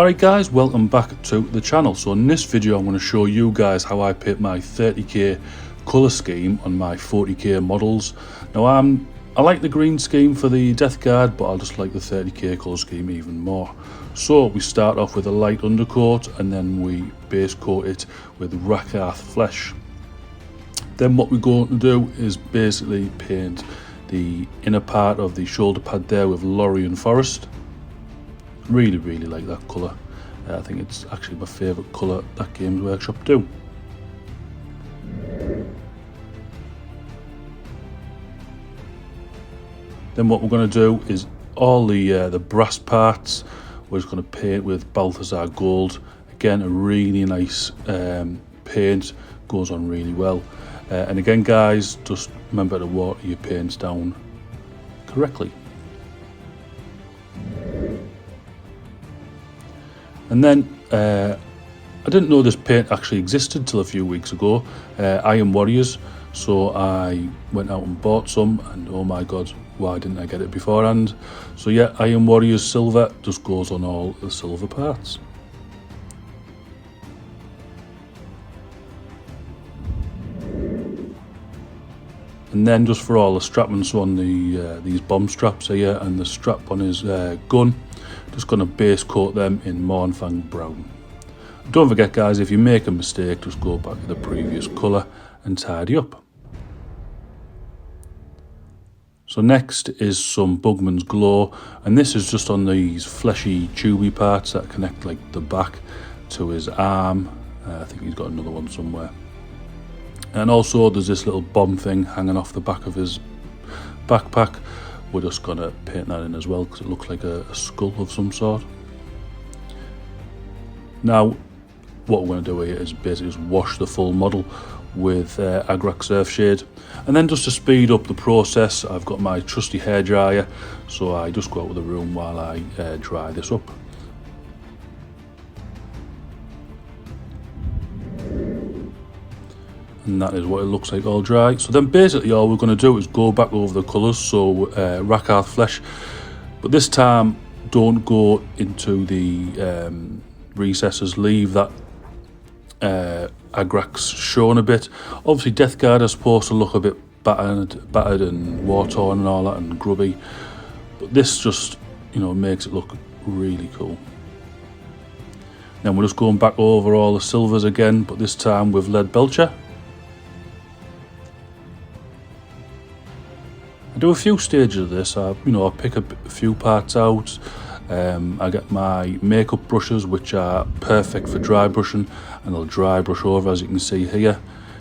Alright guys, welcome back to the channel. So in this video I'm going to show you guys how I pick my 30k colour scheme on my 40k models. Now I like the green scheme for the deathguard, but I just like the 30k colour scheme even more. So we start off with a light undercoat and then we base coat it with Rakarth flesh. Then what we're going to do is basically paint the inner part of the shoulder pad there with Lorien Forest. Really like that colour. I think it's actually my favourite colour that Games Workshop do. Then what we're going to do is all the brass parts we're just going to paint with Balthasar Gold. Again, a really nice paint, goes on really well. And again guys, just remember to water your paints down correctly. And then I didn't know this paint actually existed till a few weeks ago. Iron Warriors, so I went out and bought some, and oh my god, why didn't I get it beforehand? So yeah, Iron Warriors silver just goes on all the silver parts. And then just for all the strapments on these bomb straps here and the strap on his gun, just going to base coat them in Mournfang Brown. Don't forget guys, if you make a mistake, just go back to the previous colour and tidy up. So next is some Bugman's Glow, and this is just on these fleshy tubey parts that connect like the back to his arm. I think he's got another one somewhere. And also there's this little bomb thing hanging off the back of his backpack. We're just going to paint that in as well because it looks like a skull of some sort. Now what we're going to do here is basically just wash the full model with Agrax Surfshade. And then just to speed up the process, I've got my trusty hairdryer, so I just go out of the room while I dry this up. And that is what it looks like all dry. So then basically all we're going to do is go back over the colours, so Rakarth flesh, but this time don't go into the recesses, leave that Agrax showing a bit. Obviously deathguard is supposed to look a bit battered and war-torn and all that and grubby, but this just, you know, makes it look really cool. Then we're just going back over all the silvers again, but this time with lead belcher. I do a few stages of this. I pick a few parts out. I get my makeup brushes, which are perfect for dry brushing, and I'll dry brush over, as you can see here.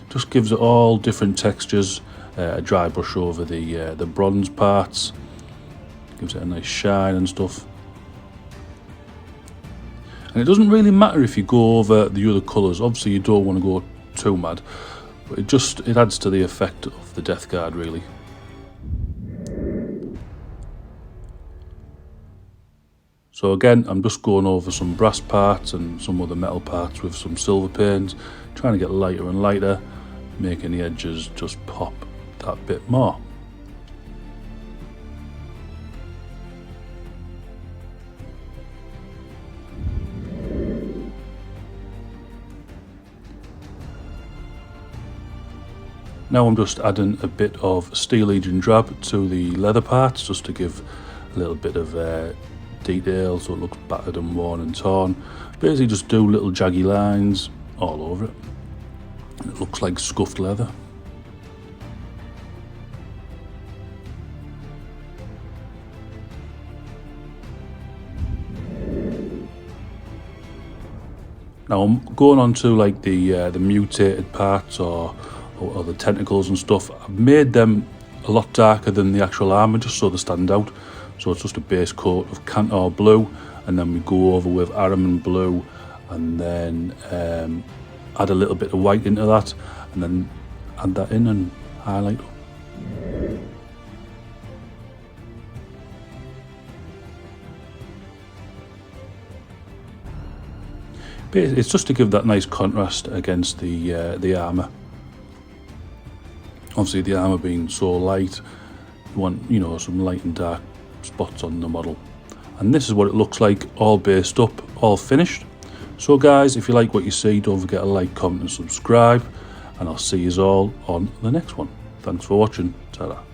Just gives it all different textures. A dry brush over the bronze parts, gives it a nice shine and stuff. And it doesn't really matter if you go over the other colours. Obviously you don't want to go too mad, but it adds to the effect of the deathguard really. So again, I'm just going over some brass parts and some other metal parts with some silver paint, trying to get lighter and lighter, making the edges just pop that bit more. Now I'm just adding a bit of Steel Legion drab to the leather parts, just to give a little bit of detail so it looks battered and worn and torn. Basically just do little jaggy lines all over it. It looks like scuffed leather. Now I'm going on to like the mutated parts or the tentacles and stuff. I've made them a lot darker than the actual armour just so they stand out. So it's just a base coat of Cantor blue, and then we go over with Araman blue, and then add a little bit of white into that, and then add that in and highlight. It's just to give that nice contrast against the armour. Obviously the armour being so light, you want, you know, some light and dark spots on the model. And this is what it looks like all based up all finished. So guys, if you like what you see, don't forget to like, comment and subscribe, and I'll see you all on the next one. Thanks for watching. Ta-ra.